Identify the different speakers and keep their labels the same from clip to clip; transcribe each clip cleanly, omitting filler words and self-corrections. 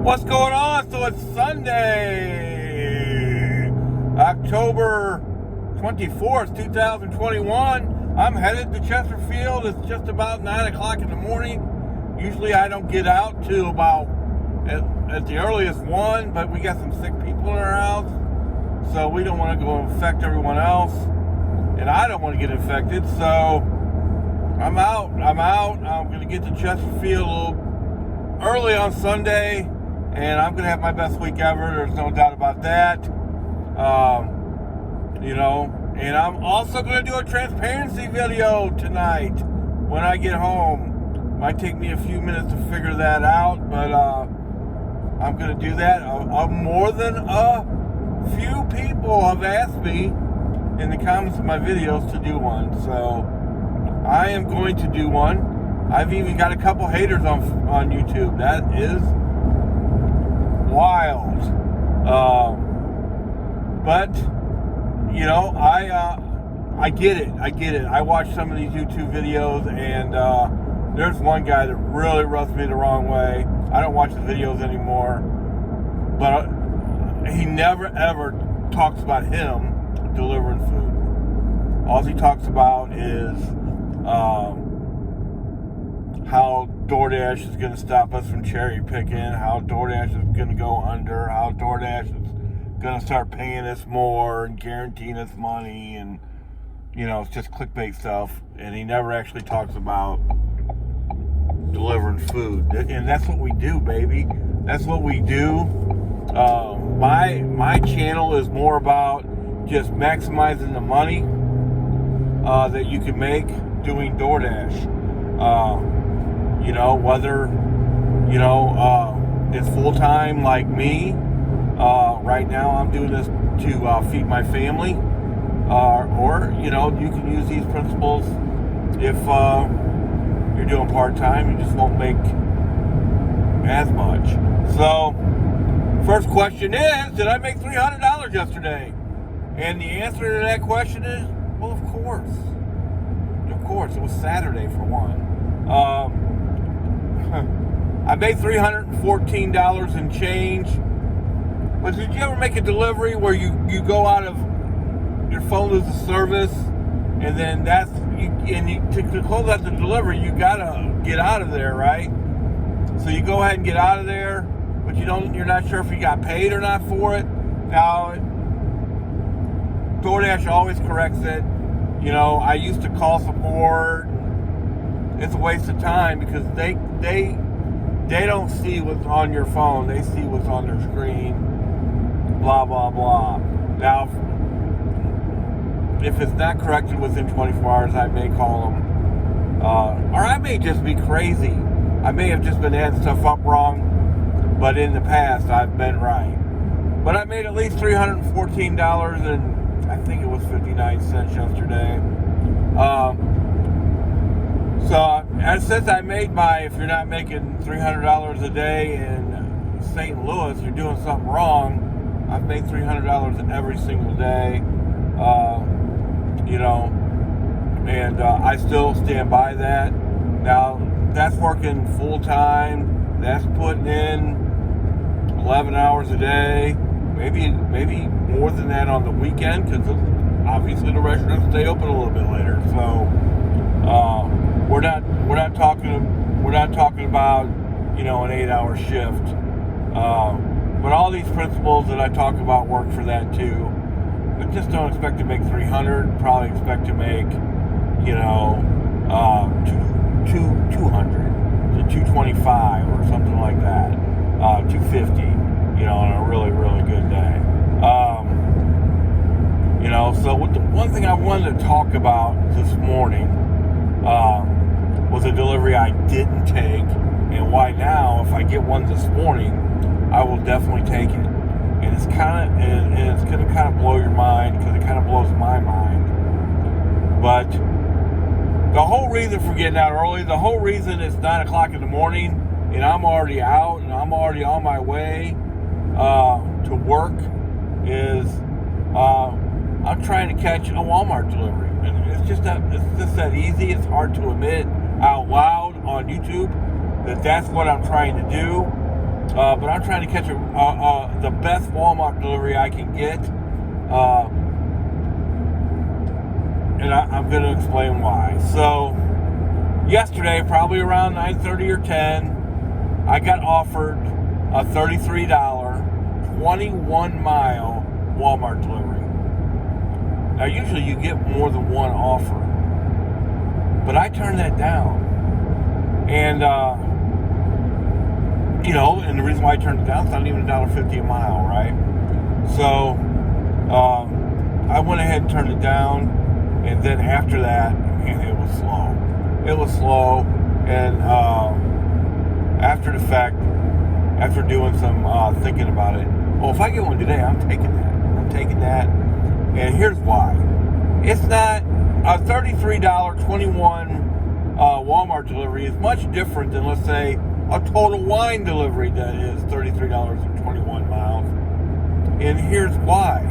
Speaker 1: What's going on? So it's Sunday, October 24th, 2021. I'm headed to Chesterfield. It's just about 9 o'clock in the morning. Usually I don't get out till about at the earliest 1, but we got some sick people in our house, so we don't want to go infect everyone else, and I don't want to get infected, so I'm out. I'm going to get to Chesterfield a little early on Sunday, and I'm going to have my best week ever. There's no doubt about that. And I'm also going to do a transparency video tonight when I get home. Might take me a few minutes to figure that out, but I'm going to do that. More than a few people have asked me in the comments of my videos to do one, so I am going to do one. I've even got a couple haters on YouTube. That is wild. But I get it. I watch some of these YouTube videos, and there's one guy that really rubs me the wrong way. I don't watch the videos anymore, but he never ever talks about him delivering food. All he talks about is how DoorDash is going to stop us from cherry picking, how DoorDash is going to go under, how DoorDash is going to start paying us more and guaranteeing us money, and it's just clickbait stuff, and he never actually talks about delivering food. And that's what we do, baby. That's what we do. My channel is more about just maximizing the money that you can make doing DoorDash. Whether it's full-time like me. Right now I'm doing this to feed my family, or you can use these principles if you're doing part-time. You just won't make as much. So first question is, did I make $300 yesterday? And the answer to that question is, well, of course. It was Saturday for one. I made $314 and change. But did you ever make a delivery where you go out of your phone loses service, and then to close out the delivery, you gotta get out of there, right? So you go ahead and get out of there, but you're not sure if you got paid or not for it. Now, DoorDash always corrects it. I used to call support. It's a waste of time because they don't see what's on your phone. They see what's on their screen. Blah, blah, blah. Now, if it's not corrected within 24 hours, I may call them. Or I may just be crazy. I may have just been adding stuff up wrong, but in the past, I've been right. But I made at least $314, and I think it was 59 cents yesterday. Since I made if you're not making $300 a day in St. Louis, you're doing something wrong. I've made $300 every single day, and I still stand by that. Now, that's working full time. That's putting in 11 hours a day, maybe more than that on the weekend, because obviously the restaurants stay open a little bit later. So we're not talking about an 8-hour shift. But all these principles that I talk about work for that too. But just don't expect to make 300. Probably expect to make 200 to 225 or something like that. 250. On a really, really good day. So the one thing I wanted to talk about this morning was a delivery I didn't take, and why now, if I get one this morning, I will definitely take it. And it's going to kind of blow your mind, because it kind of blows my mind. But the whole reason for getting out early, the whole reason it's 9 o'clock in the morning, and I'm already out, and I'm already on my way to work, is I'm trying to catch a Walmart delivery. And it's just that easy. It's hard to admit out loud on YouTube that that's what I'm trying to do. but I'm trying to catch the best Walmart delivery I can get. And I'm going to explain why. So, yesterday, probably around 9:30 or 10, I got offered a $33 21-mile Walmart delivery. Now, usually you get more than one offer, but I turned that down. And, and the reason why I turned it down is not even $1.50 a mile, right? So, I went ahead and turned it down, and then after that, man, it was slow. It was slow, and after the fact, after doing some thinking about it, well, if I get one today, I'm taking that. And here's why. It's not a $33 21 Walmart delivery is much different than, let's say, a Total Wine delivery that is $33 and 21 miles. And here's why.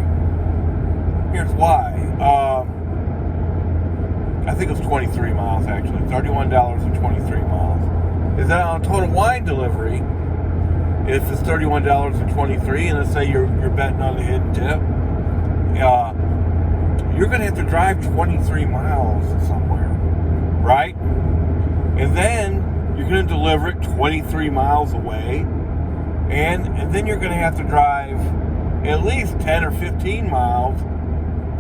Speaker 1: I think it was 23 miles, actually. $31 and 23 miles. Is that on a Total Wine delivery, if it's $31 and 23, and let's say you're betting on the hidden tip, you're going to have to drive 23 miles somewhere, right? And then you're going to deliver it 23 miles away, and then you're going to have to drive at least 10 or 15 miles,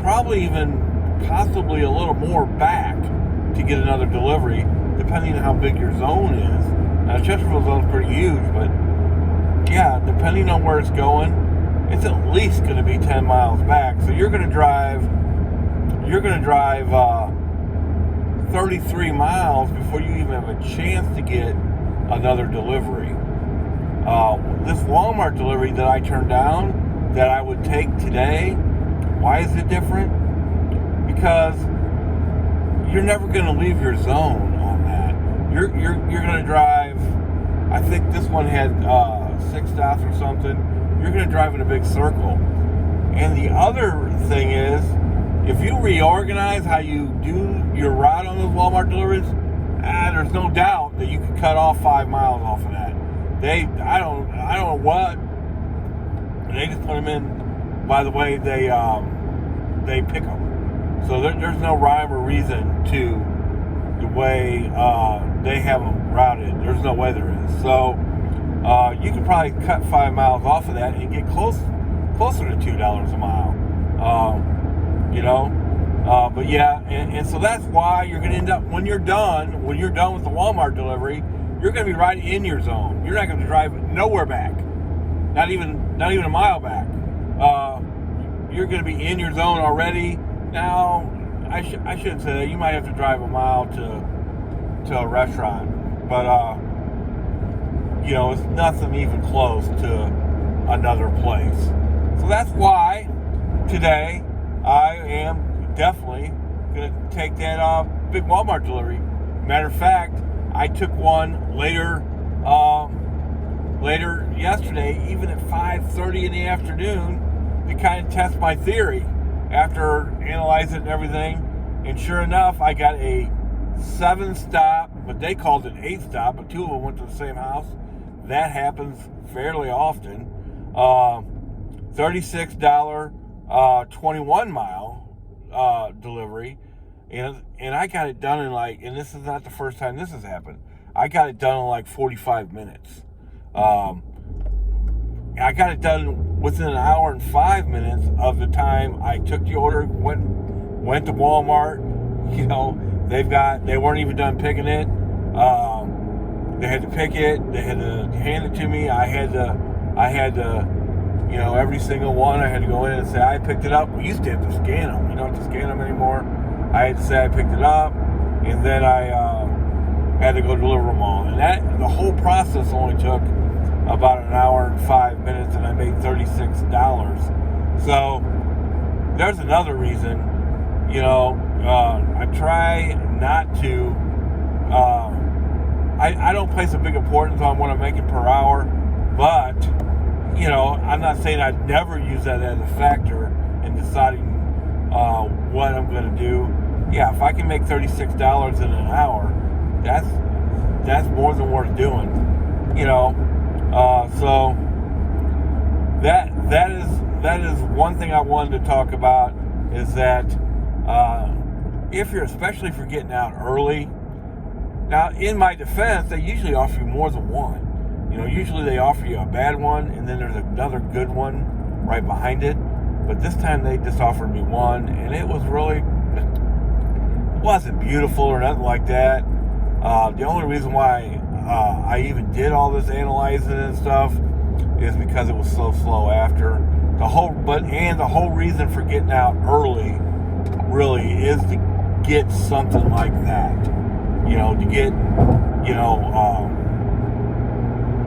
Speaker 1: probably even possibly a little more back to get another delivery, depending on how big your zone is. Now, Chesterfield zone's pretty huge, but yeah, depending on where it's going, it's at least going to be 10 miles back. So you're going to drive 33 miles before you even have a chance to get another delivery. This Walmart delivery that I turned down, that I would take today, why is it different? Because you're never going to leave your zone on that. You're going to drive, I think this one had 6 stops or something. You're going to drive in a big circle. And the other thing is, if you reorganize how you do your route on those Walmart deliveries, there's no doubt that you could cut off 5 miles off of that. I don't know what. They just put them in by the way they pick them. So there's no rhyme or reason to the way they have them routed. There's no way there is. So you could probably cut 5 miles off of that and get closer to $2 a mile. But yeah, and so that's why you're going to end up, when you're done with the Walmart delivery, you're going to be right in your zone. You're not going to drive nowhere back, not even a mile back. You're going to be in your zone already. Now, I shouldn't say that. You might have to drive a mile to a restaurant, but it's nothing even close to another place. So that's why today I am definitely going to take that big Walmart delivery. Matter of fact, I took one later yesterday, even at 5:30 in the afternoon, to kind of test my theory after analyzing it and everything. And sure enough, I got a 7-stop, but they called it 8-stop, but 2 of them went to the same house. That happens fairly often. $36 21-mile delivery, and I got it done in and this is not the first time this has happened. I got it done in 45 minutes. I got it done within an hour and 5 minutes of the time I took the order, went to Walmart. They weren't even done picking it. They had to pick it. They had to hand it to me. I had to, every single one, I had to go in and say, I picked it up. We used to have to scan them. You don't have to scan them anymore. I had to say I picked it up, and then I had to go deliver them all. And the whole process only took about an hour and 5 minutes, and I made $36. So there's another reason, I try not to, I don't place a big importance on what I'm making per hour, but, I'm not saying I'd never use that as a factor in deciding what I'm going to do. Yeah, if I can make $36 in an hour, that's more than worth doing. So that is one thing I wanted to talk about, is that especially if you're getting out early. Now, in my defense, they usually offer you more than one. Usually they offer you a bad one, and then there's another good one right behind it. But this time they just offered me one, and it wasn't beautiful or nothing like that. The only reason why I even did all this analyzing and stuff is because it was so slow after. The whole reason for getting out early really is to get something like that. To get,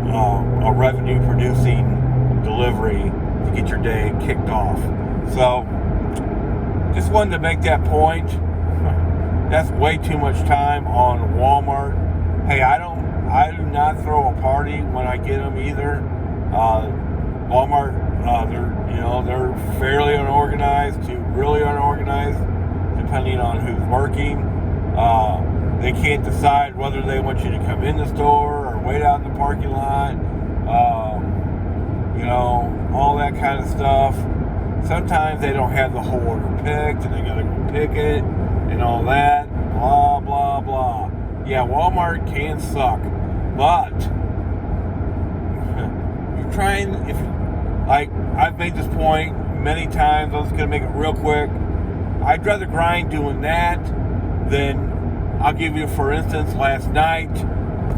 Speaker 1: a revenue producing delivery to get your day kicked off. So just wanted to make that point. That's way too much time on Walmart. Hey, I do not throw a party when I get them either. Walmart, they're fairly unorganized to really unorganized, depending on who's working. They can't decide whether they want you to come in the store or wait out in the parking lot. All that kind of stuff. Sometimes they don't have the whole order picked, and they gotta go pick it and all that. Blah blah blah. Yeah, Walmart can suck, but I've made this point many times. I'm just gonna make it real quick. I'd rather grind doing that than, I'll give you, for instance, last night,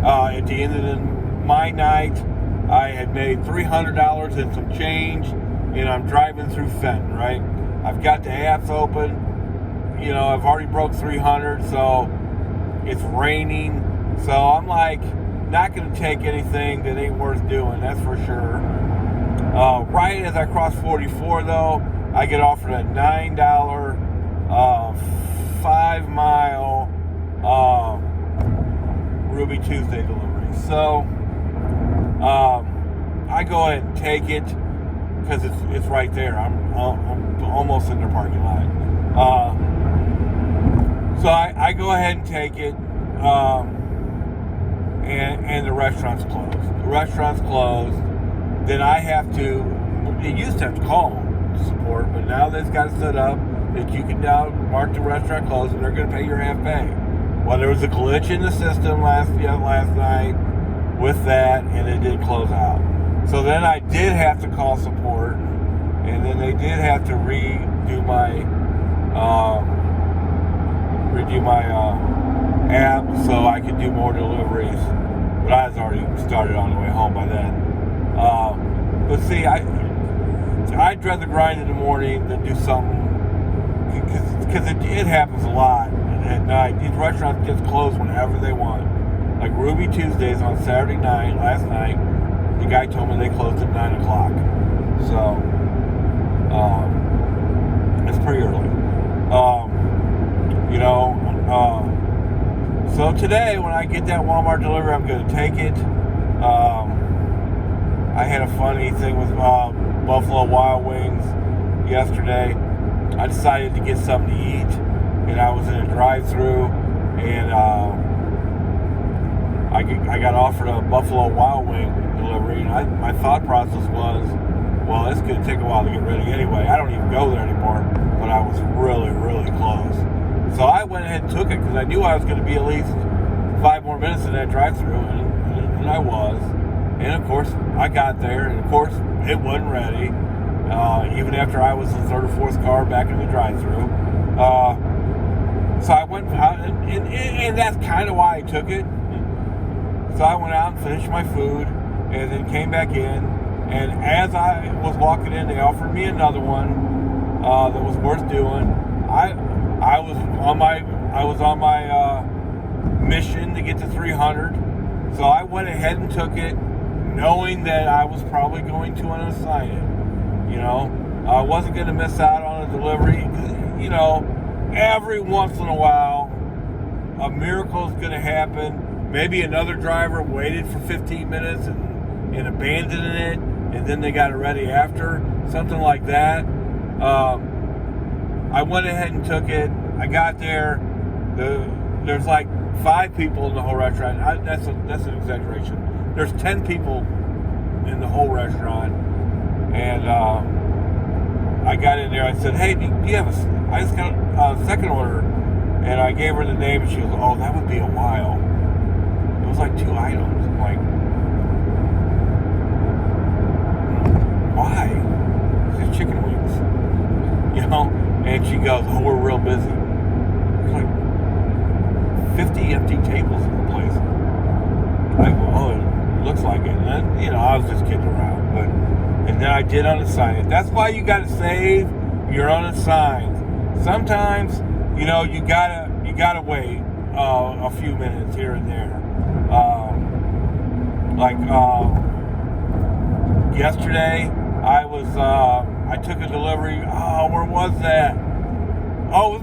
Speaker 1: at the end of my night, I had made $300 and some change, and I'm driving through Fenton, right? I've got the apps open. I've already broke 300, so it's raining. So I'm like, not going to take anything that ain't worth doing, that's for sure. Right as I cross 44, though, I get offered a $9 5-mile Ruby Tuesday delivery. So I go ahead and take it because it's right there. I'm almost in the parking lot. So I go ahead and take it, and the restaurant's closed. The restaurant's closed. Then I have to. It used to have to call support, but now they've got it set up that you can now mark the restaurant closed, and they're going to pay your half pay. Well, there was a glitch in the system last night with that, and it did close out. So then I did have to call support, and then they did have to redo my app so I could do more deliveries. But I was already started on the way home by then. But see, I'd rather grind in the morning than do something, because it happens a lot at night. These restaurants just close whenever they want. Like Ruby Tuesdays on Saturday night, last night, the guy told me they closed at 9 o'clock. So, it's pretty early. So today, when I get that Walmart delivery, I'm going to take it. I had a funny thing with Buffalo Wild Wings yesterday. I decided to get something to eat, and I was in a drive-thru, and I got offered a Buffalo Wild Wing delivery, and my thought process was, well, it's going to take a while to get ready anyway. I don't even go there anymore, but I was really, really close. So I went ahead and took it because I knew I was going to be at least 5 more minutes in that drive-thru, and I was. And of course, I got there, and of course, it wasn't ready. Even after I was the third or fourth car back in the drive-thru. So I went out, and that's kind of why I took it. So I went out and finished my food, and then came back in. And as I was walking in, they offered me another one that was worth doing. I was on my mission to get to 300, so I went ahead and took it, knowing that I was probably going to unassign it. I wasn't going to miss out on a delivery. Every once in a while, a miracle is going to happen. Maybe another driver waited for 15 minutes and abandoned it, and then they got it ready after, something like that. I went ahead and took it. I got there. There's like 5 people in the whole restaurant. That's an exaggeration. There's 10 people in the whole restaurant. And I got in there. I said, "Hey, do you have I just got a second order." And I gave her the name, and she goes, "Oh, that would be a while." It was like 2 items. I'm like, why? It's just chicken wings, And she goes, "Oh, we're real busy." There's like 50 empty tables in the place. I go, "Oh, it looks like it." And then, I was just kidding around, and then I did unassign it. That's why you got to save your unassigned. Sometimes, you gotta wait a few minutes here and there. Yesterday, I took a delivery. Oh, where was that? Oh, it was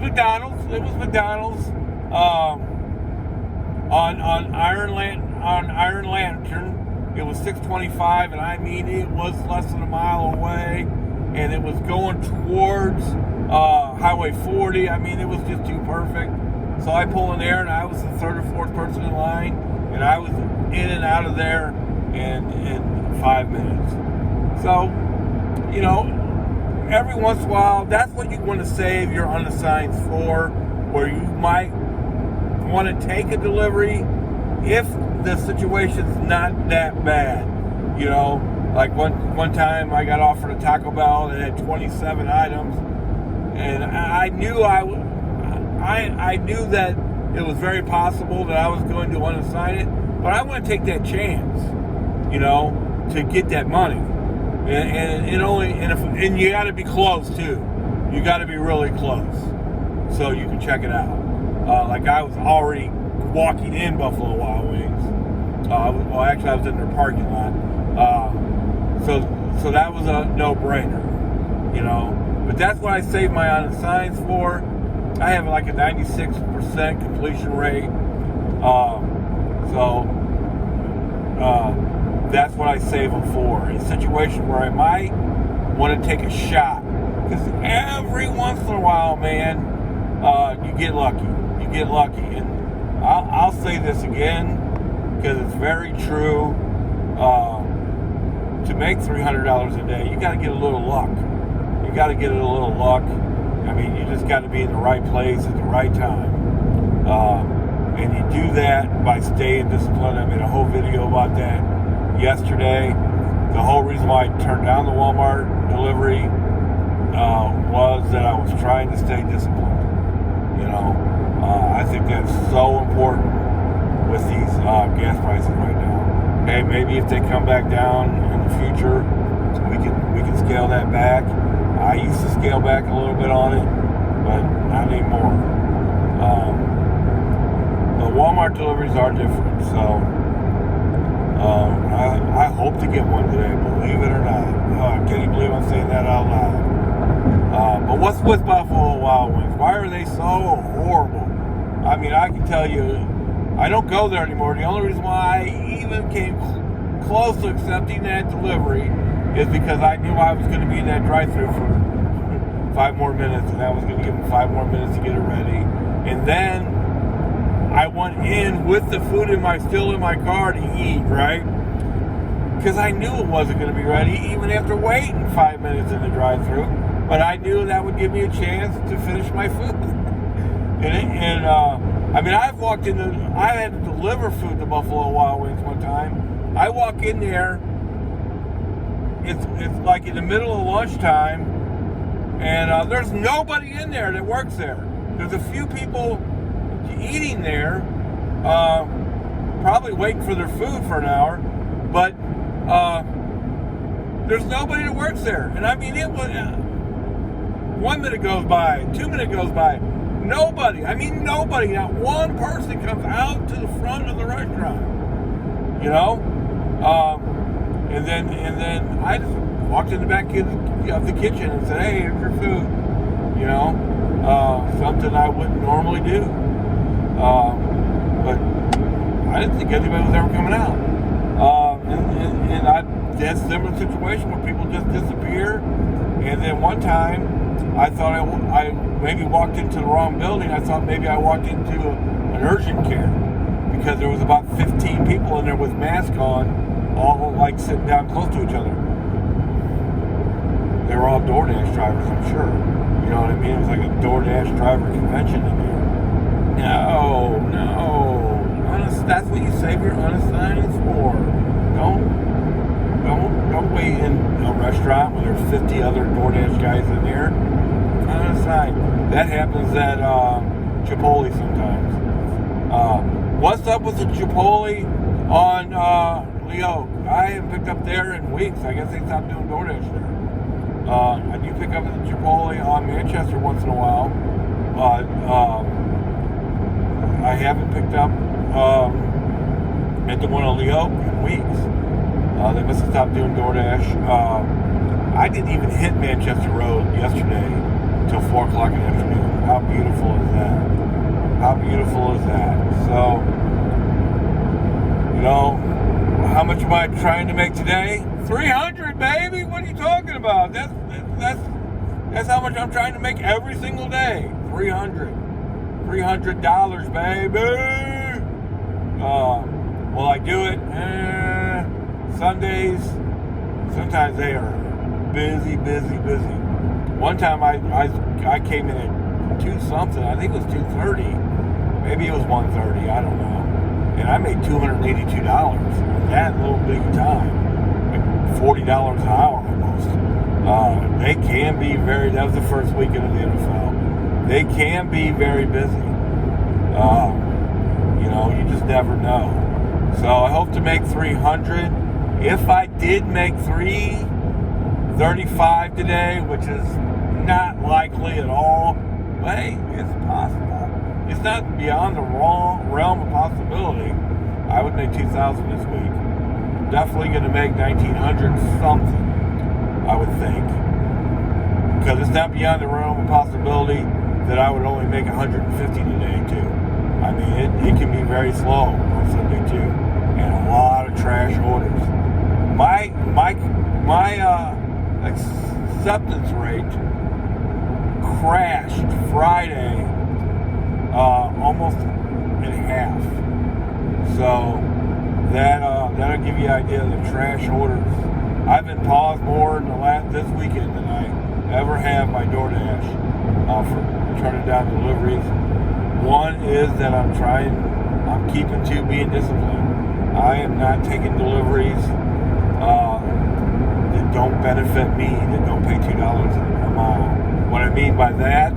Speaker 1: McDonald's. On Iron Lantern. It was 6:25, and I mean, it was less than a mile away, and it was going towards Highway 40. I mean, it was just too perfect. So I pull in there, and I was the third or fourth person in line, and I was in and out of there in 5 minutes. So, every once in a while, that's what you want to save your unassigned for, where you might want to take a delivery if the situation's not that bad. Like one time I got offered a Taco Bell that had 27 items, and I knew I knew that it was very possible that I was going to unassign it, but I want to take that chance, to get that money. And you got to be close too. You got to be really close so you can check it out. Like I was already walking in Buffalo Wild Wings. Actually, I was in their parking lot. So that was a no-brainer, But that's what I save my unassigned for. I have like a 96% completion rate. That's what I save them for. In a situation where I might want to take a shot. Because every once in a while, man, you get lucky. And I'll say this again, because it's very true. To make $300 a day, you got to get a little luck. I mean, you just got to be in the right place at the right time. And you do that by staying disciplined. I made a whole video about that yesterday. The whole reason why I turned down the Walmart delivery was that I was trying to stay disciplined. I think that's so important with these gas prices right now. Hey, maybe if they come back down in the future, we can scale that back. I used to scale back a little bit on it, but not anymore. The Walmart deliveries are different, so I hope to get one today, believe it or not. Can you believe I'm saying that out loud? But what's with Buffalo Wild Wings? Why are they so horrible? I mean, I can tell you, I don't go there anymore. The only reason why I even came close to accepting that delivery is because I knew I was going to be in that drive-thru for 5 more minutes, and I was going to give them 5 more minutes to get it ready. And then I went in with the food still in my car to eat, right? Because I knew it wasn't going to be ready, even after waiting 5 minutes in the drive-thru. But I knew that would give me a chance to finish my food. I mean, I had to deliver food to Buffalo Wild Wings one time. I walk in there, it's like in the middle of lunchtime, and there's nobody in there that works there. There's a few people eating there, probably waiting for their food for an hour, but there's nobody that works there. And I mean, it was 1 minute goes by, 2 minutes goes by, nobody, not one person comes out to the front of the restaurant, and then I just walked in the back of the kitchen and said, "Hey, here's your food," something I wouldn't normally do, but I didn't think anybody was ever coming out, and that's a similar situation where people just disappear. And then one time I thought I maybe walked into the wrong building. I thought maybe I walked into an urgent care, because there was about 15 people in there with masks on, all like sitting down close to each other. They were all DoorDash drivers, I'm sure. You know what I mean? It was like a DoorDash driver convention in there. No. That's what you save your unassignings for. Don't wait in a restaurant when there's 50 other DoorDash guys in there. Unassign. That happens at Chipotle sometimes. What's up with the Chipotle on Leo? I haven't picked up there in weeks. I guess they stopped doing DoorDash there. I do pick up at the Chipotle on Manchester once in a while. I haven't picked up at the one on Leo in weeks. They must have stopped doing DoorDash. I didn't even hit Manchester Road yesterday until 4 o'clock in the afternoon. How beautiful is that? How beautiful is that? So, you know, how much am I trying to make today? 300, baby. What are you talking about? That's how much I'm trying to make every single day. $300, baby. Will I do it? Sundays, sometimes they are busy. One time I came in at 2 something. I think it was 2:30. Maybe it was 1:30. I don't know. And I made $282. That little big time, like $40 an hour almost. They can be that was the first weekend of the NFL. They can be very busy. You know, you just never know. So I hope to make 300. If I did make 335 today, which is not likely at all, but hey, it's possible. It's not beyond the realm of possibility. I would make 2,000 this week. I'm definitely going to make 1,900 something, I would think. Because it's not beyond the realm of possibility that I would only make 150 today, too. I mean, it can be very slow on Sunday, too. And a lot of trash orders. My acceptance rate crashed Friday almost in half. So that'll give you an idea of the trash orders. I've been paused more in this weekend than I ever have by DoorDash for turning down deliveries. One is that I'm keeping to being disciplined. I am not taking deliveries that don't benefit me, that don't pay $2 a mile. What I mean by that,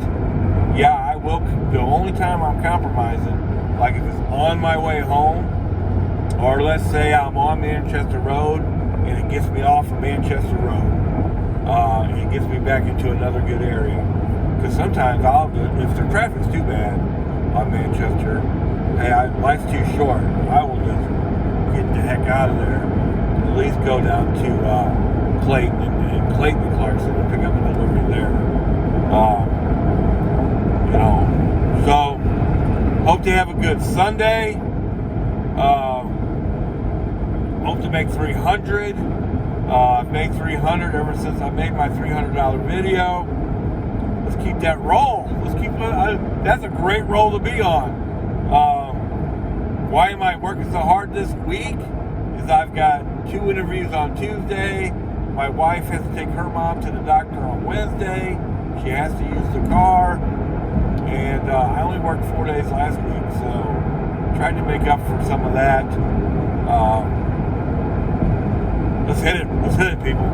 Speaker 1: yeah, I will. The only time I'm compromising, like if it's on my way home, or let's say I'm on Manchester Road and it gets me off of Manchester Road, and it gets me back into another good area. Because sometimes if the traffic's too bad on Manchester, hey, life's too short. I will just get the heck out of there. At least go down to Clayton and Clayton and Clarkson and pick up a delivery there. You know, so hope to have a good Sunday. Hope to make 300. I've made 300 ever since I made my $300 video. Let's keep that roll. That's a great roll to be on. Why am I working so hard this week? Is I've got 2 interviews on Tuesday. My wife has to take her mom to the doctor on Wednesday. She has to use the car. And I only worked 4 days last week, so trying to make up for some of that. Let's hit it, people.